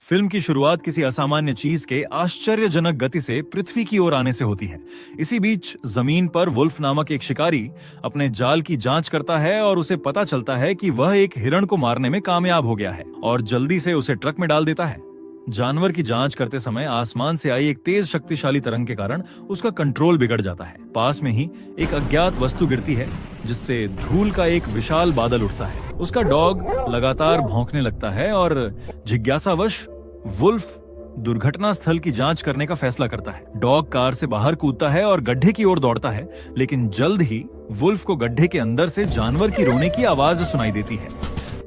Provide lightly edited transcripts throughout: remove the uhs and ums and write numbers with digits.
Film की शुरुआत किसी असामान्य चीज के आश्चर्यजनक गति से पृथ्वी की ओर आने से होती है। इसी बीच जमीन पर वुल्फ नामक एक शिकारी अपने जाल की जांच करता है और उसे पता चलता है कि वह एक हिरण को मारने में कामयाब हो गया है और जल्दी से उसे ट्रक में डाल देता है। जानवर की जांच करते समय आसमान से आई एक तेज शक्तिशाली तरंग के कारण उसका कंट्रोल बिगड़ जाता है। पास में ही एक अज्ञात वस्तु गिरती है जिससे धूल का एक विशाल बादल उठता है। उसका डॉग लगातार भौंकने लगता है और जिज्ञासावश वुल्फ दुर्घटना स्थल की जांच करने का फैसला करता है। डॉग कार से बाहर कूदता है और गड्ढे की ओर दौड़ता है, लेकिन जल्द ही वुल्फ को गड्ढे के अंदर से जानवर की रोने की आवाज सुनाई देती है।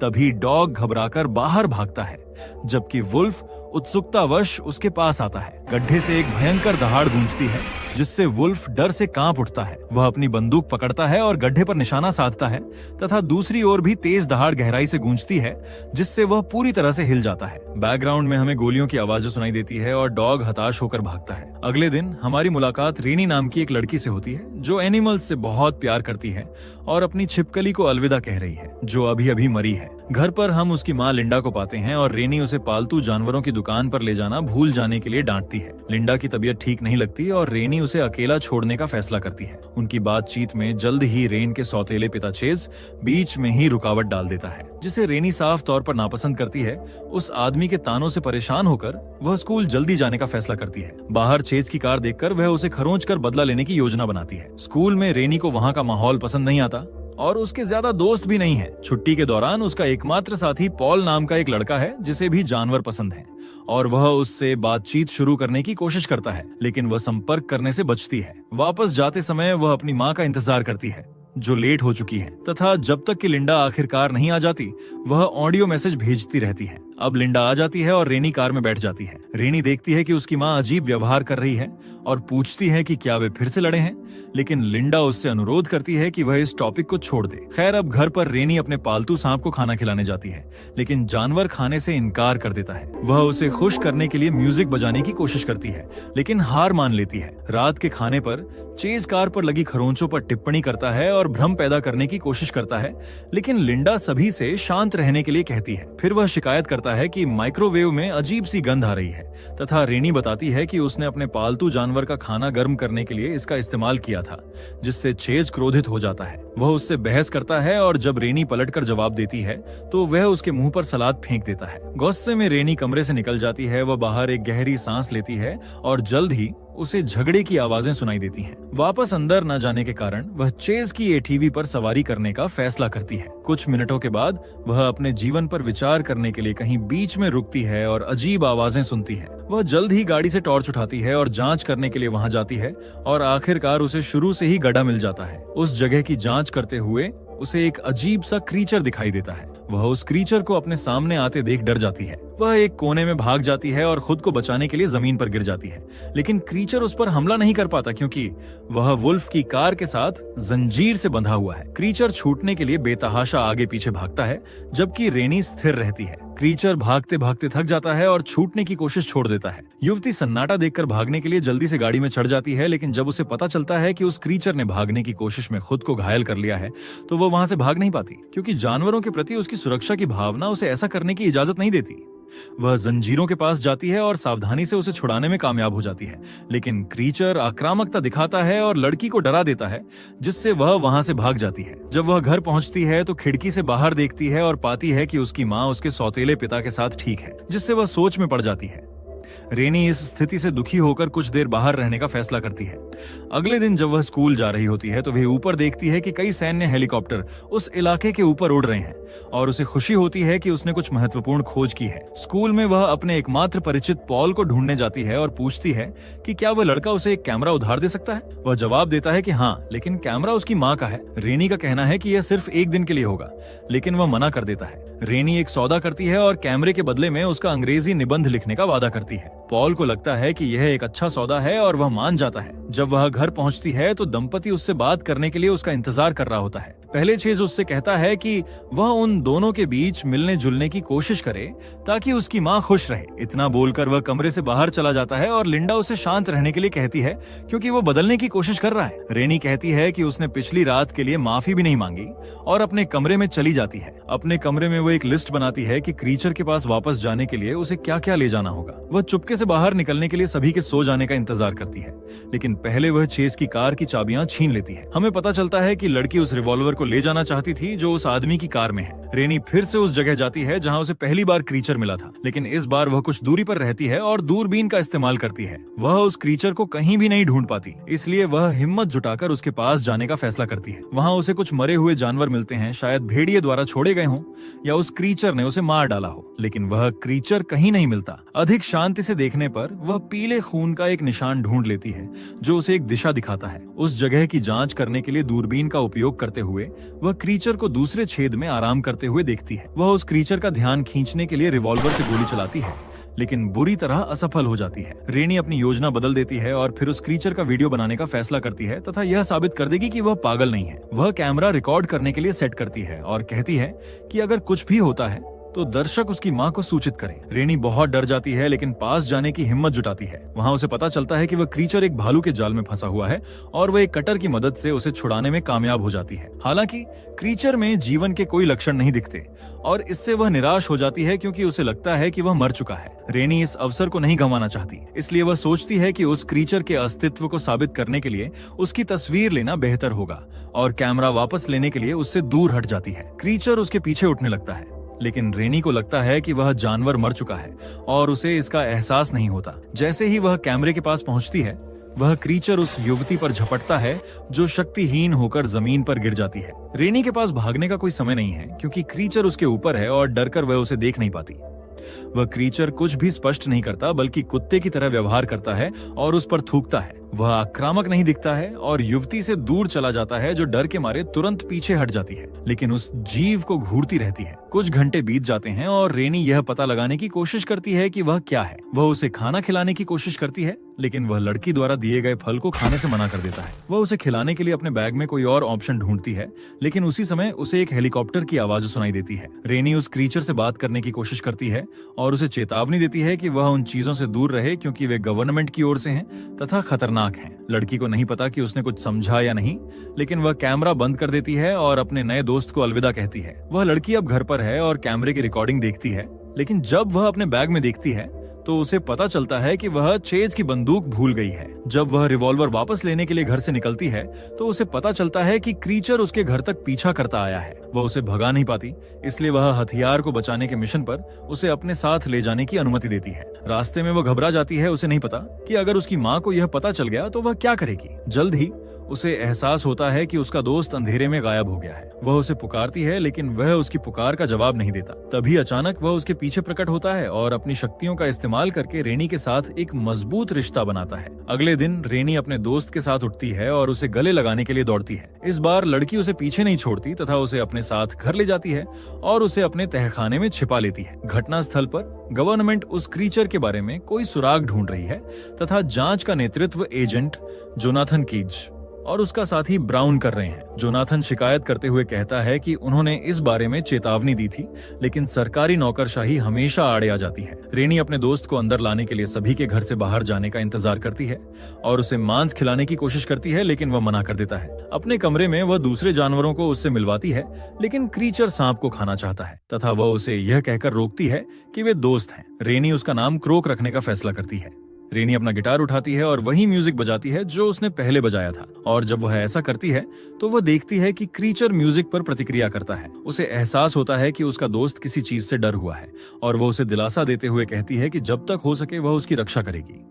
तभी डॉग घबराकर बाहर भागता है, जबकि वुल्फ उत्सुकतावश उसके पास आता है। गड्ढे से एक भयंकर दहाड़ गूंजती है जिससे वुल्फ डर से कांप उठता है। वह अपनी बंदूक पकड़ता है और गड्ढे पर निशाना साधता है तथा दूसरी ओर भी तेज दहाड़ गहराई से गूंजती है जिससे वह पूरी तरह से हिल जाता है। बैकग्राउंड में हमें गोलियों की आवाजें सुनाई देती है और डॉग हताश होकर भागता है। अगले दिन हमारी मुलाकात रेनी नाम की एक लड़की से होती है जो एनिमल्स से बहुत प्यार करती है और अपनी छिपकली को अलविदा कह रही है जो अभी अभी मरी है। घर पर हम उसकी माँ लिंडा को पाते हैं और रेनी उसे पालतू जानवरों की दुकान पर ले जाना भूल जाने के लिए डांटती है। लिंडा की तबीयत ठीक नहीं लगती और रेनी उसे अकेला छोड़ने का फैसला करती है। उनकी बातचीत में जल्द ही रेन के सौतेले पिता चेज बीच में ही रुकावट डाल देता है, जिसे रेनी साफ तौर पर नापसंद करती है। उस आदमी के तानों से परेशान होकर वह स्कूल जल्दी जाने का फैसला करती है। बाहर चेज की कार देखकर वह उसे खरोंच कर बदला लेने की योजना बनाती है। स्कूल में रेनी को वहाँ का माहौल पसंद नहीं आता और उसके ज्यादा दोस्त भी नहीं है। छुट्टी के दौरान उसका एकमात्र साथी पॉल नाम का एक लड़का है जिसे भी जानवर पसंद है और वह उससे बातचीत शुरू करने की कोशिश करता है, लेकिन वह संपर्क करने से बचती है। वापस जाते समय वह अपनी माँ का इंतजार करती है जो लेट हो चुकी है तथा जब तक कि लिंडा आखिरकार नहीं आ जाती वह ऑडियो मैसेज भेजती रहती है। अब लिंडा आ जाती है और रेनी कार में बैठ जाती है। रेनी देखती है कि उसकी माँ अजीब व्यवहार कर रही है और पूछती है कि क्या वे फिर से लड़े हैं, लेकिन लिंडा उससे अनुरोध करती है कि वह इस टॉपिक को छोड़ दे। खैर, अब घर पर रेनी अपने पालतू सांप को खाना खिलाने जाती है, लेकिन जानवर खाने से इनकार कर देता है। वह उसे खुश करने के लिए म्यूजिक बजाने की कोशिश करती है, लेकिन हार मान लेती है। रात के खाने पर चेज कार पर लगी खरोंचों पर टिप्पणी करता है और भ्रम पैदा करने की कोशिश करता है, लेकिन लिंडा सभी से शांत रहने के लिए कहती है। फिर वह शिकायत करता है कि माइक्रोवेव में अजीब सी गंध आ रही है तथा रेनी बताती है कि उसने अपने पालतू जानवर का खाना गर्म करने के लिए इसका इस्तेमाल किया था, जिससे चेज क्रोधित हो जाता है। वह उससे बहस करता है और जब रेनी पलटकर जवाब देती है तो वह उसके मुंह पर सलाद फेंक देता है। गुस्से में रेनी कमरे से निकल जाती है। वह बाहर एक गहरी सांस लेती है और जल्द ही उसे झगड़े की आवाजें सुनाई देती हैं। वापस अंदर न जाने के कारण वह चेज की एटीवी पर सवारी करने का फैसला करती है। कुछ मिनटों के बाद वह अपने जीवन पर विचार करने के लिए कहीं बीच में रुकती है और अजीब आवाजें सुनती है। वह जल्द ही गाड़ी से टॉर्च उठाती है और जांच करने के लिए वहां जाती है और आखिरकार उसे शुरू से ही गड्ढा मिल जाता है। उस जगह की जांच करते हुए उसे एक अजीब सा क्रीचर दिखाई देता है। वह उस क्रीचर को अपने सामने आते देख डर जाती है। वह एक कोने में भाग जाती है और खुद को बचाने के लिए जमीन पर गिर जाती है, लेकिन क्रीचर उस पर हमला नहीं कर पाता क्योंकि वह वुल्फ की कार के साथ जंजीर से बंधा हुआ है। क्रीचर छूटने के लिए बेतहाशा आगे पीछे भागता है, जबकि रेनी स्थिर रहती है। क्रीचर भागते भागते थक जाता है और छूटने की कोशिश छोड़ देता है। युवती सन्नाटा देखकर भागने के लिए जल्दी से गाड़ी में चढ़ जाती है, लेकिन जब उसे पता चलता है कि उस क्रीचर ने भागने की कोशिश में खुद को घायल कर लिया है तो वह वहां से भाग नहीं पाती, क्योंकि जानवरों के प्रति उसकी सुरक्षा की भावना उसे ऐसा करने की इजाजत नहीं देती। वह जंजीरों के पास जाती है और सावधानी से उसे छुड़ाने में कामयाब हो जाती है, लेकिन क्रीचर आक्रामकता दिखाता है और लड़की को डरा देता है, जिससे वह वहां से भाग जाती है। जब वह घर पहुंचती है तो खिड़की से बाहर देखती है और पाती है कि उसकी माँ उसके सौतेले पिता के साथ ठीक है, जिससे वह सोच में पड़ जाती है। रेनी इस स्थिति से दुखी होकर कुछ देर बाहर रहने का फैसला करती है। अगले दिन जब वह स्कूल जा रही होती है तो वह ऊपर देखती है कि कई सैन्य हेलीकॉप्टर उस इलाके के ऊपर उड़ रहे हैं और उसे खुशी होती है कि उसने कुछ महत्वपूर्ण खोज की है। स्कूल में वह अपने एकमात्र परिचित पॉल को ढूंढने जाती है और पूछती है कि क्या वह लड़का उसे एक कैमरा उधार दे सकता है। वह जवाब देता है कि हाँ, लेकिन कैमरा उसकी माँ का है। रेनी का कहना है कि यह सिर्फ एक दिन के लिए होगा, लेकिन वह मना कर देता है। रेनी एक सौदा करती है और कैमरे के बदले में उसका अंग्रेजी निबंध लिखने का वादा करती है। पॉल को लगता है कि यह एक अच्छा सौदा है और वह मान जाता है। जब वह घर पहुंचती है तो दंपति उससे बात करने के लिए उसका इंतजार कर रहा होता है। पहले चेज उससे कहता है कि वह उन दोनों के बीच मिलने जुलने की कोशिश करे ताकि उसकी माँ खुश रहे। इतना बोलकर वह कमरे से बाहर चला जाता है और लिंडा उसे शांत रहने के लिए कहती है क्योंकि वो बदलने की कोशिश कर रहा है। रेनी कहती है कि उसने पिछली रात के लिए माफी भी नहीं मांगी और अपने कमरे में चली जाती है। अपने कमरे में वो एक लिस्ट बनाती है कि क्रीचर के पास वापस जाने के लिए उसे क्या क्या ले जाना होगा। वह चुपके से बाहर निकलने के लिए सभी के सो जाने का इंतजार करती है, लेकिन पहले वह चेज की कार की चाबियां छीन लेती है। हमें पता चलता है कि लड़की उस रिवॉल्वर को ले जाना चाहती थी जो उस आदमी की कार में है। रेनी फिर से उस जगह जाती है जहां उसे पहली बार क्रीचर मिला था, लेकिन इस बार वह कुछ दूरी पर रहती है और दूरबीन का इस्तेमाल करती है। वह उस क्रीचर को कहीं भी नहीं ढूंढ पाती, इसलिए वह हिम्मत जुटाकर उसके पास जाने का फैसला करती है। वहां उसे कुछ मरे हुए जानवर मिलते हैं, शायद भेड़िए द्वारा छोड़े गए हों या उस क्रीचर ने उसे मार डाला हो, लेकिन वह क्रीचर कहीं नहीं मिलता। अधिक शांति से देखने पर वह पीले खून का एक निशान ढूंढ लेती है जो उसे एक दिशा दिखाता है। उस जगह की जांच करने के लिए दूरबीन का उपयोग करते हुए वह क्रीचर को दूसरे छेद में आराम करते हुए देखती है। वह उस क्रीचर का ध्यान खींचने के लिए रिवॉल्वर से गोली चलाती है, लेकिन बुरी तरह असफल हो जाती है। रेनी अपनी योजना बदल देती है और फिर उस क्रीचर का वीडियो बनाने का फैसला करती है तथा यह साबित कर देगी कि वह पागल नहीं है। वह कैमरा रिकॉर्ड करने के लिए सेट करती है और कहती है कि अगर कुछ भी होता है तो दर्शक उसकी मां को सूचित करें। रेनी बहुत डर जाती है, लेकिन पास जाने की हिम्मत जुटाती है। वहां उसे पता चलता है कि वह क्रीचर एक भालू के जाल में फंसा हुआ है और वह एक कटर की मदद से उसे छुड़ाने में कामयाब हो जाती है। हालांकि क्रीचर में जीवन के कोई लक्षण नहीं दिखते और इससे वह निराश हो जाती है क्योंकि उसे लगता है कि वह मर चुका है। रेनी इस अवसर को नहीं गंवाना चाहती, इसलिए वह सोचती है कि उस क्रीचर के अस्तित्व को साबित करने के लिए उसकी तस्वीर लेना बेहतर होगा और कैमरा वापस लेने के लिए उससे दूर हट जाती है। क्रीचर उसके पीछे उठने लगता है, लेकिन रेनी को लगता है कि वह जानवर मर चुका है और उसे इसका एहसास नहीं होता। जैसे ही वह कैमरे के पास पहुंचती है, वह क्रीचर उस युवती पर झपटता है जो शक्तिहीन होकर जमीन पर गिर जाती है। रेनी के पास भागने का कोई समय नहीं है क्योंकि क्रीचर उसके ऊपर है और डरकर वह उसे देख नहीं पाती। वह क्रीचर कुछ भी स्पष्ट नहीं करता, बल्कि कुत्ते की तरह व्यवहार करता है और उस पर थूकता है। वह आक्रामक नहीं दिखता है और युवती से दूर चला जाता है जो डर के मारे तुरंत पीछे हट जाती है, लेकिन उस जीव को घूरती रहती है। कुछ घंटे बीत जाते हैं और रेनी यह पता लगाने की कोशिश करती है कि वह क्या है। वह उसे खाना खिलाने की कोशिश करती है, लेकिन वह लड़की द्वारा दिए गए फल को खाने से मना कर देता है। वह उसे खिलाने के लिए अपने बैग में कोई और ऑप्शन ढूंढती है, लेकिन उसी समय उसे एक हेलीकॉप्टर की आवाज सुनाई देती है। रेनी उस क्रीचर से बात करने की कोशिश करती है और उसे चेतावनी देती है कि वह उन चीजों से दूर रहे क्योंकि वे गवर्नमेंट की ओर से हैं तथा खतरनाक हैं। लड़की को नहीं पता कि उसने कुछ समझा या नहीं, लेकिन वह कैमरा बंद कर देती है और अपने नए दोस्त को अलविदा कहती है। वह लड़की अब घर पर है और कैमरे की रिकॉर्डिंग देखती है, लेकिन जब वह अपने बैग में देखती है तो उसे पता चलता है कि वह चेज की बंदूक भूल गई है। जब वह रिवॉल्वर वापस लेने के लिए घर से निकलती है तो उसे पता चलता है कि क्रीचर उसके घर तक पीछा करता आया है। वह उसे भगा नहीं पाती, इसलिए वह हथियार को बचाने के मिशन पर उसे अपने साथ ले जाने की अनुमति देती है। रास्ते में वह घबरा जाती है। उसे नहीं पता कि अगर उसकी माँ को यह पता चल गया तो वह क्या करेगी। जल्द ही उसे एहसास होता है कि उसका दोस्त अंधेरे में गायब हो गया है। वह उसे पुकारती है, लेकिन वह उसकी पुकार का जवाब नहीं देता। तभी अचानक वह उसके पीछे प्रकट होता है और अपनी शक्तियों का इस्तेमाल करके रेनी के साथ एक मजबूत रिश्ता बनाता है। अगले दिन रेनी अपने दोस्त के साथ उठती है और उसे गले लगाने के लिए दौड़ती है। इस बार लड़की उसे पीछे नहीं छोड़ती तथा उसे अपने साथ घर ले जाती है और उसे अपने तहखाने में छिपा लेती है। घटना स्थल पर गवर्नमेंट उस क्रीचर के बारे में कोई सुराग ढूंढ रही है तथा जांच का नेतृत्व एजेंट जोनाथन कीज और उसका साथी ब्राउन कर रहे हैं। जोनाथन शिकायत करते हुए कहता है कि उन्होंने इस बारे में चेतावनी दी थी, लेकिन सरकारी नौकरशाही हमेशा आड़े आ जाती है। रेनी अपने दोस्त को अंदर लाने के लिए सभी के घर से बाहर जाने का इंतजार करती है और उसे मांस खिलाने की कोशिश करती है, लेकिन वह मना कर देता है। अपने कमरे में वह दूसरे जानवरों को उससे मिलवाती है, लेकिन क्रीचर सांप को खाना चाहता है तथा वह उसे यह कहकर रोकती है कि वे दोस्त हैं। रेनी उसका नाम क्रोक रखने का फैसला करती है। रेनी अपना गिटार उठाती है और वही म्यूजिक बजाती है जो उसने पहले बजाया था, और जब वह ऐसा करती है तो वह देखती है कि क्रीचर म्यूजिक पर प्रतिक्रिया करता है। उसे एहसास होता है कि उसका दोस्त किसी चीज से डर हुआ है और वह उसे दिलासा देते हुए कहती है कि जब तक हो सके वह उसकी रक्षा करेगी।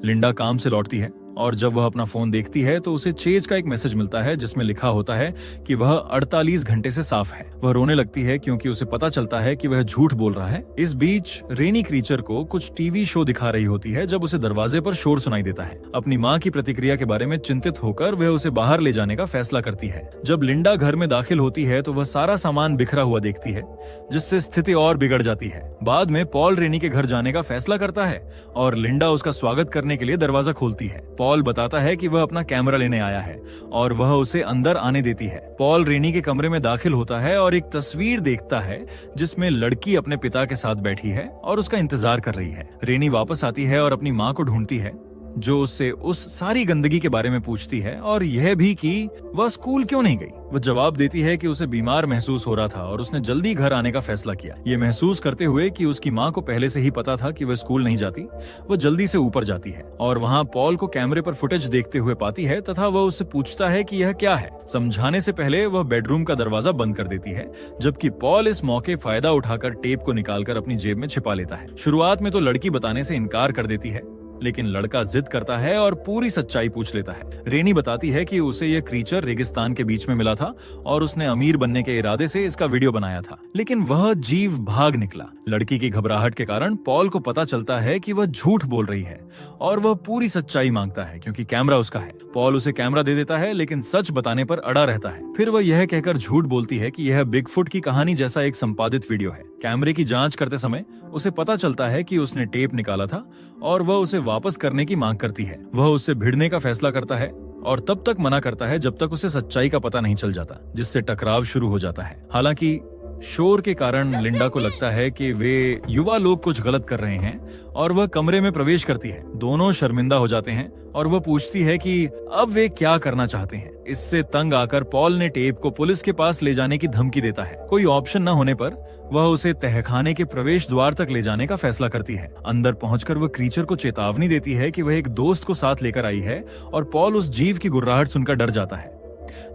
लिंडा काम से लौटती है और जब वह अपना फोन देखती है तो उसे चेज का एक मैसेज मिलता है जिसमें लिखा होता है कि वह 48 घंटे से साफ है। वह रोने लगती है क्योंकि उसे पता चलता है कि वह झूठ बोल रहा है। इस बीच रेनी क्रीचर को कुछ टीवी शो दिखा रही होती है जब उसे दरवाजे पर शोर सुनाई देता है। अपनी माँ की प्रतिक्रिया के बारे में चिंतित होकर वह उसे बाहर ले जाने का फैसला करती है। जब लिंडा घर में दाखिल होती है तो वह सारा सामान बिखरा हुआ देखती है, जिससे स्थिति और बिगड़ जाती है। बाद में पॉल रेनी के घर जाने का फैसला करता है और लिंडा उसका स्वागत करने के लिए दरवाजा खोलती है। पॉल बताता है कि वह अपना कैमरा लेने आया है और वह उसे अंदर आने देती है। पॉल रेनी के कमरे में दाखिल होता है और एक तस्वीर देखता है जिसमें लड़की अपने पिता के साथ बैठी है और उसका इंतजार कर रही है। रेनी वापस आती है और अपनी माँ को ढूंढती है, जो उससे उस सारी गंदगी के बारे में पूछती है और यह भी कि वह स्कूल क्यों नहीं गई। वह जवाब देती है कि उसे बीमार महसूस हो रहा था और उसने जल्दी घर आने का फैसला किया। ये महसूस करते हुए कि उसकी माँ को पहले से ही पता था कि वह स्कूल नहीं जाती, वह जल्दी से ऊपर जाती है और वहाँ पॉल को कैमरे पर फुटेज देखते हुए पाती है तथा वह उससे पूछता है कि यह क्या है। समझाने से पहले वह बेडरूम का दरवाजा बंद कर देती है, जबकि पॉल इस मौके फायदा उठाकर टेप को निकालकर अपनी जेब में छिपा लेता है। शुरुआत में तो लड़की बताने से इनकार कर देती है, लेकिन लड़का जिद करता है और पूरी सच्चाई पूछ लेता है। रेनी बताती है कि उसे यह क्रीचर रेगिस्तान के बीच में मिला था और उसने अमीर बनने के इरादे से इसका वीडियो बनाया था, लेकिन वह जीव भाग निकला। लड़की की घबराहट के कारण पॉल को पता चलता है कि वह झूठ बोल रही है और वह पूरी सच्चाई मांगता है क्योंकि कैमरा उसका है। पॉल उसे कैमरा दे देता है, लेकिन सच बताने पर अड़ा रहता है। फिर वह यह कहकर झूठ बोलती है कि यह बिगफुट की कहानी जैसा एक संपादित वीडियो है। कैमरे की जांच करते समय उसे पता चलता है कि उसने टेप निकाला था और वह उसे वापस करने की मांग करती है। वह उससे भिड़ने का फैसला करता है और तब तक मना करता है जब तक उसे सच्चाई का पता नहीं चल जाता, जिससे टकराव शुरू हो जाता है। हालांकि शोर के कारण लिंडा को लगता है कि वे युवा लोग कुछ गलत कर रहे हैं और वह कमरे में प्रवेश करती है। दोनों शर्मिंदा हो जाते हैं और वह पूछती है कि अब वे क्या करना चाहते हैं। इससे तंग आकर पॉल ने टेप को पुलिस के पास ले जाने की धमकी देता है। कोई ऑप्शन न होने पर वह उसे तहखाने के प्रवेश द्वार तक ले जाने का फैसला करती है। अंदर पहुंचकर वह क्रीचर को चेतावनी देती है कि वह एक दोस्त को साथ लेकर आई है और पॉल उस जीव की गुर्राहट सुनकर डर जाता है।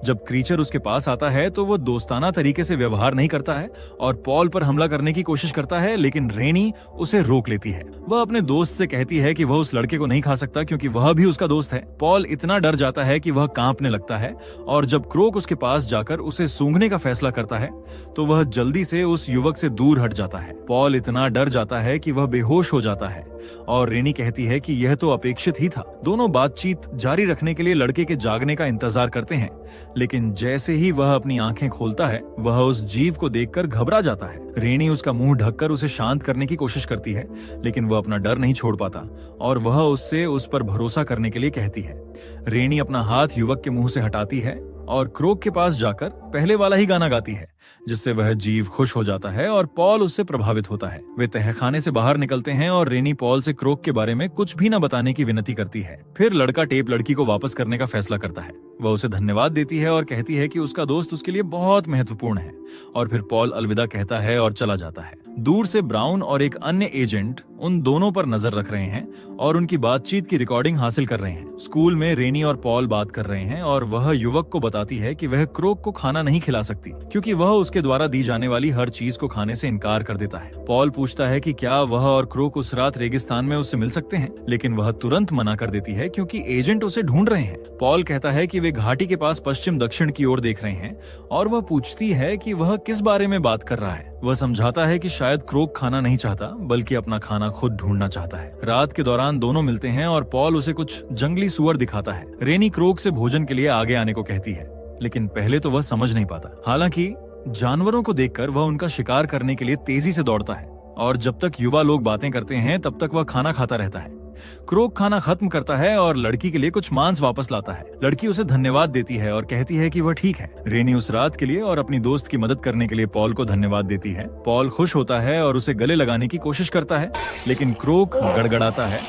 जब क्रीचर उसके पास आता है तो वो दोस्ताना तरीके से व्यवहार नहीं करता है और पॉल पर हमला करने की कोशिश करता है, लेकिन रेनी उसे रोक लेती है। वह अपने दोस्त से कहती है कि वह उस लड़के को नहीं खा सकता क्योंकि वह भी उसका दोस्त है। पॉल इतना डर जाता है कि वह कांपने लगता है और जब क्रोक उसके पास जाकर उसे सूंघने का फैसला करता है तो वह जल्दी से उस युवक से दूर हट जाता है। पॉल इतना डर जाता है कि वह बेहोश हो जाता है और रेनी कहती है कि यह तो अपेक्षित ही था। दोनों बातचीत जारी रखने के लिए लड़के के जागने का इंतजार करते हैं, लेकिन जैसे ही वह अपनी आंखें खोलता है वह उस जीव को देखकर घबरा जाता है। रेनी उसका मुंह ढककर उसे शांत करने की कोशिश करती है, लेकिन वह अपना डर नहीं छोड़ पाता और वह उससे उस पर भरोसा करने के लिए कहती है। रेनी अपना हाथ युवक के मुंह से हटाती है और क्रोक के पास जाकर पहले वाला ही गाना गाती है, जिससे वह जीव खुश हो जाता है और पॉल उससे प्रभावित होता है। वे तहखाने से बाहर निकलते हैं और रेनी पॉल से क्रोक के बारे में कुछ भी न बताने की विनती करती है। फिर लड़का टेप लड़की को वापस करने का फैसला करता है। वह उसे धन्यवाद देती है और कहती है कि उसका दोस्त उसके लिए बहुत महत्वपूर्ण है और फिर पॉल अलविदा कहता है और चला जाता है। दूर से ब्राउन और एक अन्य एजेंट उन दोनों पर नजर रख रहे हैं और उनकी बातचीत की रिकॉर्डिंग हासिल कर रहे हैं। स्कूल में रेनी और पॉल बात कर रहे हैं और वह युवक को बताती है कि वह क्रोक को खाना नहीं खिला सकती क्योंकि वह उसके द्वारा दी जाने वाली हर चीज को खाने से इनकार कर देता है। पॉल पूछता है कि क्या वह और क्रोक उस रात रेगिस्तान में उससे मिल सकते हैं, लेकिन वह तुरंत मना कर देती है क्योंकि एजेंट उसे ढूंढ रहे हैं। पॉल कहता है कि वे घाटी के पास पश्चिम दक्षिण की ओर देख रहे हैं और वह पूछती है कि वह किस बारे में बात कर रहा है। वह समझाता है कि शायद क्रोक खाना नहीं चाहता बल्कि अपना खाना खुद ढूंढना चाहता है। रात के दौरान दोनों मिलते हैं और पॉल उसे कुछ जंगली सुअर दिखाता है। रेनी क्रोक से भोजन के लिए आगे आने को कहती है, लेकिन पहले तो वह समझ नहीं पाता। हालांकि जानवरों को देखकर वह उनका शिकार करने के लिए तेजी से दौड़ता है और जब तक युवा लोग बातें करते हैं तब तक वह खाना खाता रहता है। क्रोक खाना खत्म करता है और लड़की के लिए कुछ मांस वापस लाता है। लड़की उसे धन्यवाद देती है और कहती है कि वह ठीक है। रेनी उस रात के लिए और अपनी दोस्त की मदद करने के लिए पॉल को धन्यवाद देती है। पॉल खुश होता है और उसे गले लगाने की कोशिश करता है, लेकिन क्रोक गड़गड़ाता है,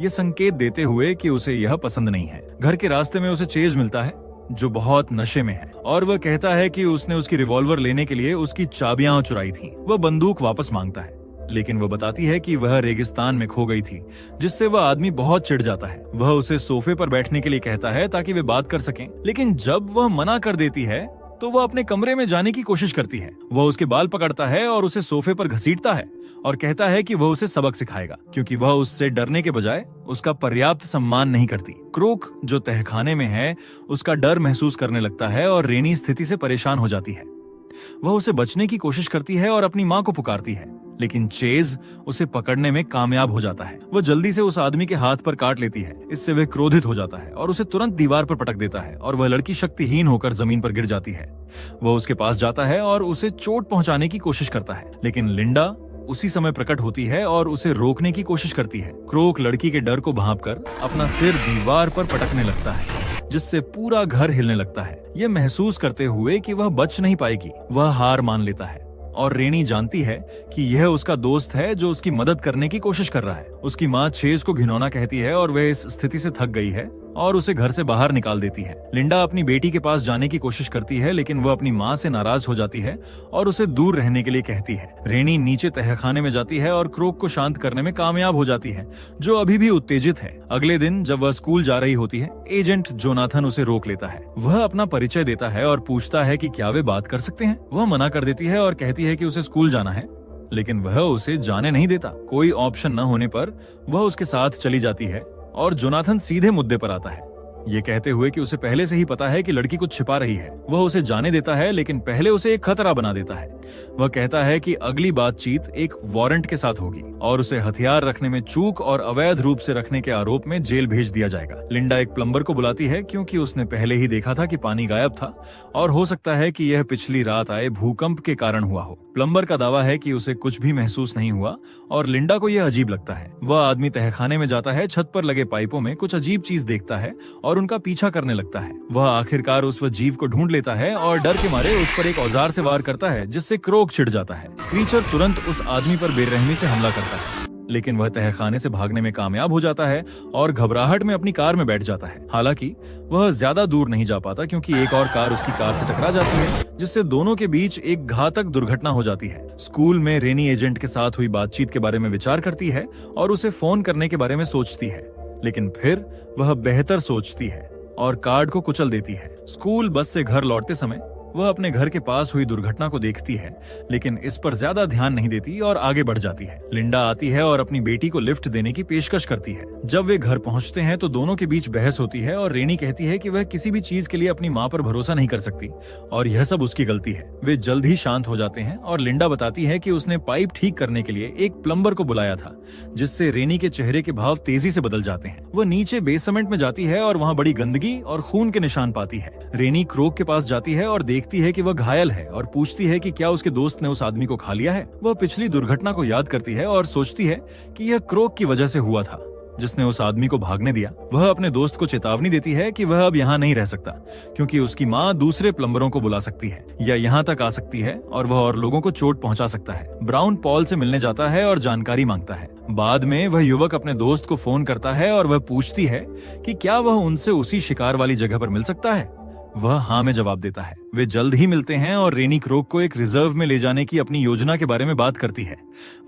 ये संकेत देते हुए कि उसे यह पसंद नहीं है। घर के रास्ते में उसे चेज मिलता है जो बहुत नशे में है और वह कहता है कि उसने उसकी रिवॉल्वर लेने के लिए उसकी चाबियां चुराई थी। वह बंदूक वापस मांगता है, लेकिन वह बताती है कि वह रेगिस्तान में खो गई थी, जिससे वह आदमी बहुत चिढ़ जाता है। वह उसे सोफे पर बैठने के लिए कहता है ताकि वे बात कर सकें, लेकिन जब वह मना कर देती है तो वह अपने कमरे में जाने की कोशिश करती है। वह उसके बाल पकड़ता है और उसे सोफे पर घसीटता है और कहता है कि वह उसे सबक सिखाएगा क्योंकि वह उससे डरने के बजाय उसका पर्याप्त सम्मान नहीं करती। क्रोक जो तहखाने में है उसका डर महसूस करने लगता है और रेनी स्थिति से परेशान हो जाती है। वह उसे बचने की कोशिश करती है और अपनी मां को पुकारती है, लेकिन चेज उसे पकड़ने में कामयाब हो जाता है। वह जल्दी से उस आदमी के हाथ पर काट लेती है। इससे वह क्रोधित हो जाता है और उसे तुरंत दीवार पर पटक देता है और वह लड़की शक्तिहीन होकर जमीन पर गिर जाती है। वह उसके पास जाता है और उसे चोट पहुंचाने की कोशिश करता है, लेकिन लिंडा उसी समय प्रकट होती है और उसे रोकने की कोशिश करती है। क्रोक लड़की के डर को भांपकर अपना सिर दीवार पर पटकने लगता है, जिससे पूरा घर हिलने लगता है। यह महसूस करते हुए कि वह बच नहीं पाएगी, वह हार मान लेता है और रेनी जानती है कि यह उसका दोस्त है जो उसकी मदद करने की कोशिश कर रहा है। उसकी माँ चेज को घिनौना कहती है और वह इस स्थिति से थक गई है और उसे घर से बाहर निकाल देती है। लिंडा अपनी बेटी के पास जाने की कोशिश करती है, लेकिन वह अपनी माँ से नाराज हो जाती है और उसे दूर रहने के लिए कहती है। रेनी नीचे तहखाने में जाती है और क्रोक को शांत करने में कामयाब हो जाती है, जो अभी भी उत्तेजित है। अगले दिन जब वह स्कूल जा रही होती है, एजेंट जोनाथन उसे रोक लेता है। वह अपना परिचय देता है और पूछता है कि क्या वे बात कर सकते हैं। वह मना कर देती है और कहती है कि उसे स्कूल जाना है, लेकिन वह उसे जाने नहीं देता। कोई ऑप्शन न होने पर वह उसके साथ चली जाती है और जोनाथन सीधे मुद्दे पर आता है, ये कहते हुए कि उसे पहले से ही पता है कि लड़की कुछ छिपा रही है। वह उसे जाने देता है, लेकिन पहले उसे एक खतरा बना देता है। वह कहता है कि अगली बातचीत एक वारंट के साथ होगी और उसे हथियार रखने में चूक और अवैध रूप से रखने के आरोप में जेल भेज दिया जाएगा। लिंडा एक प्लम्बर को बुलाती है क्योंकि उसने पहले ही देखा था कि पानी गायब था और हो सकता है कि यह पिछली रात आए भूकंप के कारण हुआ हो। प्लम्बर का दावा है कि उसे कुछ भी महसूस नहीं हुआ और लिंडा को यह अजीब लगता है। वह आदमी तहखाने में जाता है, छत पर लगे पाइपों में कुछ अजीब चीज देखता है और उनका पीछा करने लगता है। वह आखिरकार उस जीव को ढूंढ लेता है और डर के मारे उस पर एक औजार से वार करता है, जिससे क्रोक चिढ़ जाता है। क्रीचर तुरंत उस आदमी पर बेरहमी से हमला करता है, लेकिन वह तहखाने से भागने में कामयाब हो जाता है और घबराहट में अपनी कार में बैठ जाता है। हालांकि वह ज्यादा दूर नहीं जा पाता क्योंकि एक और कार उसकी कार से टकरा जाती है, जिससे दोनों के बीच एक घातक दुर्घटना हो जाती है। स्कूल में रेनी एजेंट के साथ हुई बातचीत के बारे में विचार करती है और उसे फोन करने के बारे में सोचती है, लेकिन फिर वह बेहतर सोचती है और कार्ड को कुचल देती है। स्कूल बस से घर लौटते समय वह अपने घर के पास हुई दुर्घटना को देखती है, लेकिन इस पर ज्यादा ध्यान नहीं देती और आगे बढ़ जाती है। लिंडा आती है और अपनी बेटी को लिफ्ट देने की पेशकश करती है। जब वे घर पहुंचते हैं तो दोनों के बीच बहस होती है और रेनी कहती है कि वह किसी भी चीज के लिए अपनी माँ पर भरोसा नहीं कर सकती और यह सब उसकी गलती है। वे जल्द ही शांत हो जाते हैं और लिंडा बताती है कि उसने पाइप ठीक करने के लिए एक प्लम्बर को बुलाया था, जिससे रेनी के चेहरे के भाव तेजी से बदल जाते हैं। वह नीचे बेसमेंट में जाती है और वहाँ बड़ी गंदगी और खून के निशान पाती है। रेनी क्रोक के पास जाती है और देखती है कि वह घायल है और पूछती है कि क्या उसके दोस्त ने उस आदमी को खा लिया है। वह पिछली दुर्घटना को याद करती है और सोचती है कि यह क्रोक की वजह से हुआ था, जिसने उस आदमी को भागने दिया। वह अपने दोस्त को चेतावनी देती है कि वह अब यहाँ नहीं रह सकता क्योंकि उसकी माँ दूसरे प्लम्बरों को बुला सकती है या यहाँ तक आ सकती है और वह और लोगों को चोट पहुंचा सकता है। ब्राउन पॉल से मिलने जाता है और जानकारी मांगता है। बाद में वह युवक अपने दोस्त को फोन करता है और वह पूछती है कि क्या वह उनसे उसी शिकार वाली जगह पर मिल सकता है। वह हाँ में जवाब देता है। वे जल्द ही मिलते हैं और रेनी क्रोक को एक रिजर्व में ले जाने की अपनी योजना के बारे में बात करती है।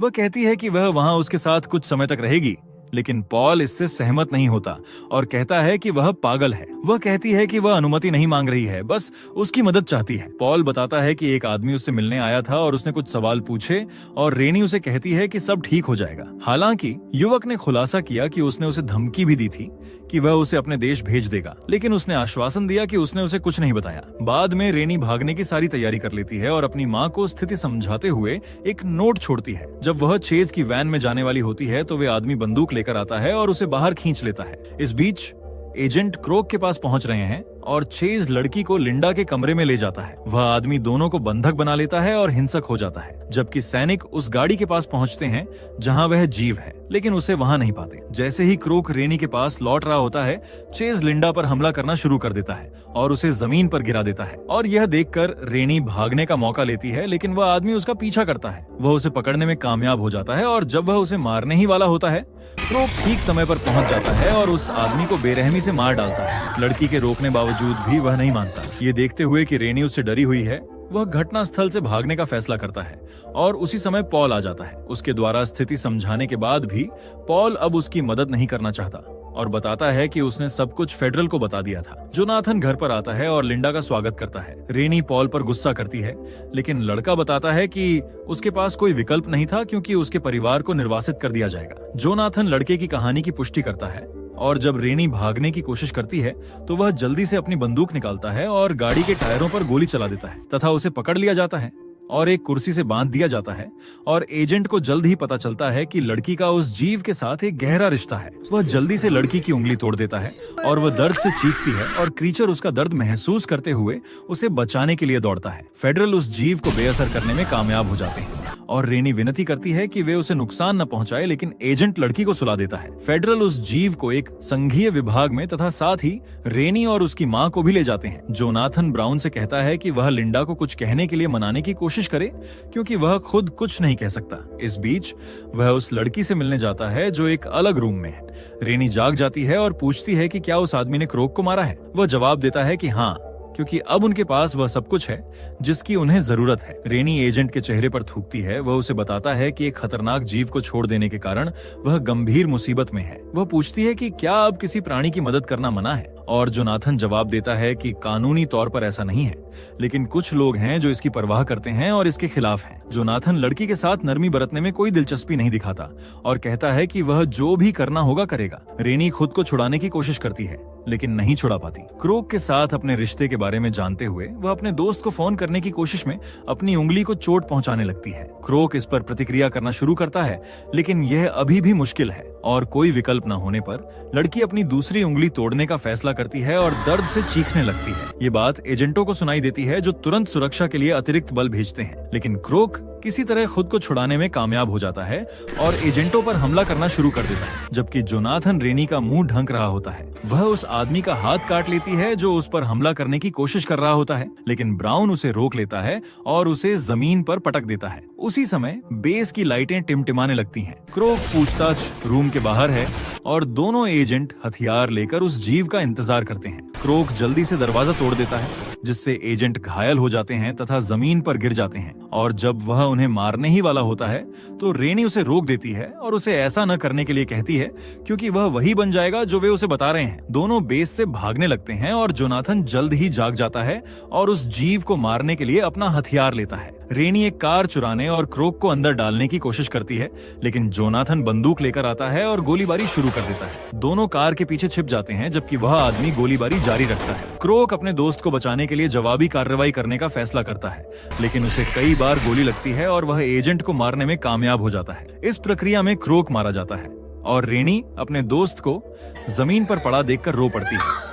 वह कहती है कि वह वहां उसके साथ कुछ समय तक रहेगी, लेकिन पॉल इससे सहमत नहीं होता और कहता है कि वह पागल है। वह कहती है कि वह अनुमति नहीं मांग रही है, बस उसकी मदद चाहती है। पॉल बताता है कि एक आदमी उससे मिलने आया था और उसने कुछ सवाल पूछे और रेनी उसे कहती है कि सब ठीक हो जाएगा। हालांकि युवक ने खुलासा किया कि उसने उसे धमकी भी दी थी कि वह उसे अपने देश भेज देगा, लेकिन उसने आश्वासन दिया कि उसने उसे कुछ नहीं बताया। बाद में रेनी भागने की सारी तैयारी कर लेती है और अपनी माँ को स्थिति समझाते हुए एक नोट छोड़ती है। जब वह चेज की वैन में जाने वाली होती है तो वे आदमी बंदूक लेकर आता है और उसे बाहर खींच लेता है। इस बीच एजेंट क्रोक के पास पहुंच रहे हैं और चेज लड़की को लिंडा के कमरे में ले जाता है। वह आदमी दोनों को बंधक बना लेता है और हिंसक हो जाता है, जबकि सैनिक उस गाड़ी के पास पहुंचते हैं जहां वह जीव है, लेकिन उसे वहां नहीं पाते। जैसे ही क्रोक रेनी के पास लौट रहा होता है, चेज लिंडा पर हमला करना शुरू कर देता है और उसे जमीन पर गिरा देता है और यह देखकर रेनी भागने का मौका लेती है, लेकिन वह आदमी उसका पीछा करता है। वह उसे पकड़ने में कामयाब हो जाता है और जब वह उसे मारने ही वाला होता है, क्रोक ठीक समय पर पहुंच जाता है और उस आदमी को बेरहमी से मार डालता है। लड़की के रोकने बावजूद भी वह नहीं मानता। ये देखते हुए कि रेनी उससे डरी हुई है, वह घटना स्थल से भागने का फैसला करता है और उसी समय पॉल आ जाता है। उसके द्वारा स्थिति समझाने के बाद भी पॉल अब उसकी मदद नहीं करना चाहता और बताता है कि उसने सब कुछ फेडरल को बता दिया था। जोनाथन घर पर आता है और लिंडा का स्वागत करता है। रेनी पॉल पर गुस्सा करती है, लेकिन लड़का बताता है कि उसके पास कोई विकल्प नहीं था क्योंकि उसके परिवार को निर्वासित कर दिया जाएगा। जोनाथन लड़के की कहानी की पुष्टि करता है और जब रेनी भागने की कोशिश करती है तो वह जल्दी से अपनी बंदूक निकालता है और गाड़ी के टायरों पर गोली चला देता है तथा उसे पकड़ लिया जाता है और एक कुर्सी से बांध दिया जाता है और एजेंट को जल्द ही पता चलता है कि लड़की का उस जीव के साथ एक गहरा रिश्ता है। वह जल्दी से लड़की की उंगली तोड़ देता है और वह दर्द से चीखती है और क्रीचर उसका दर्द महसूस करते हुए उसे बचाने के लिए दौड़ता है। फेडरल उस जीव को बेअसर करने में कामयाब हो जाते हैं और रेनी विनती करती है कि वे उसे नुकसान न पहुंचाए, लेकिन एजेंट लड़की को सुला देता है। फेडरल उस जीव को एक संघीय विभाग में तथा साथ ही रेनी और उसकी मां को भी ले जाते हैं। जोनाथन ब्राउन से कहता है कि वह लिंडा को कुछ कहने के लिए मनाने की कोशिश करे, क्योंकि वह खुद कुछ नहीं कह सकता। इस बीच वह उस लड़की से मिलने जाता है जो एक अलग रूम में है। रेनी जाग जाती है और पूछती है कि क्या उस आदमी ने क्रोक को मारा है। वह जवाब देता है कि हाँ, क्योंकि अब उनके पास वह सब कुछ है जिसकी उन्हें जरूरत है। रेनी एजेंट के चेहरे पर थूकती है। वह उसे बताता है कि एक खतरनाक जीव को छोड़ देने के कारण वह गंभीर मुसीबत में है। वह पूछती है कि क्या अब किसी प्राणी की मदद करना मना है, और जोनाथन जवाब देता है कि कानूनी तौर पर ऐसा नहीं है, लेकिन कुछ लोग हैं जो इसकी परवाह करते हैं और इसके खिलाफ हैं। जोनाथन लड़की के साथ नरमी बरतने में कोई दिलचस्पी नहीं दिखाता और कहता है कि वह जो भी करना होगा करेगा। रेनी खुद को छुड़ाने की कोशिश करती है, लेकिन नहीं छुड़ा पाती। क्रोक के साथ अपने रिश्ते के बारे में जानते हुए वह अपने दोस्त को फोन करने की कोशिश में अपनी उंगली को चोट पहुंचाने लगती है। क्रोक इस पर प्रतिक्रिया करना शुरू करता है, लेकिन यह अभी भी मुश्किल है और कोई विकल्प न होने पर लड़की अपनी दूसरी उंगली तोड़ने का फैसला करती है और दर्द से चीखने लगती है। ये बात एजेंटों को सुनाई देती है, जो तुरंत सुरक्षा के लिए अतिरिक्त बल भेजते हैं, लेकिन क्रोक किसी तरह खुद को छुड़ाने में कामयाब हो जाता है और एजेंटों पर हमला करना शुरू कर देता है। जबकि जोनाथन रेनी का मुंह ढंक रहा होता है। वह उस आदमी का हाथ काट लेती है जो उस पर हमला करने की कोशिश कर रहा होता है, लेकिन ब्राउन उसे रोक लेता है और उसे जमीन पर पटक देता है। उसी समय बेस की लाइटें टिमटिमाने लगती हैं। क्रोक पूछताछ रूम के बाहर है और दोनों एजेंट हथियार लेकर उस जीव का इंतजार करते हैं। क्रोक जल्दी से दरवाजा तोड़ देता है, जिससे एजेंट घायल हो जाते हैं तथा जमीन पर गिर जाते हैं। और जब वह उन्हें मारने ही वाला होता है तो रेनी उसे रोक देती है और उसे ऐसा न करने के लिए कहती है, क्योंकि वह वही बन जाएगा जो वे उसे बता रहे हैं। दोनों बेस से भागने लगते हैं और जोनाथन जल्द ही जाग जाता है और उस जीव को मारने के लिए अपना हथियार लेता है। रेनी एक कार चुराने और क्रोक को अंदर डालने की कोशिश करती है, लेकिन जोनाथन बंदूक लेकर आता है और गोलीबारी शुरू कर देता है। दोनों कार के पीछे छिप जाते हैं, जबकि वह आदमी गोलीबारी जारी रखता है। क्रोक अपने दोस्त को बचाने के लिए जवाबी कार्रवाई करने का फैसला करता है, लेकिन उसे कई बार गोली लगती है और वह एजेंट को मारने में कामयाब हो जाता है। इस प्रक्रिया में क्रोक मारा जाता है और रेनी अपने दोस्त को जमीन पर पड़ा देखकर रो पड़ती है।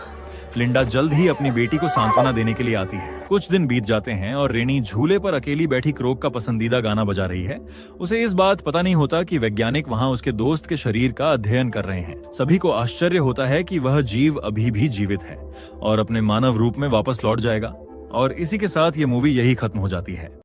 लिंडा जल्द ही अपनी बेटी को सांत्वना देने के लिए आती है। कुछ दिन बीत जाते हैं और रेनी झूले पर अकेली बैठी क्रोक का पसंदीदा गाना बजा रही है। उसे इस बात पता नहीं होता कि वैज्ञानिक वहां उसके दोस्त के शरीर का अध्ययन कर रहे हैं। सभी को आश्चर्य होता है कि वह जीव अभी भी जीवित है और अपने मानव रूप में वापस लौट जाएगा। और इसी के साथ ये मूवी यही खत्म हो जाती है।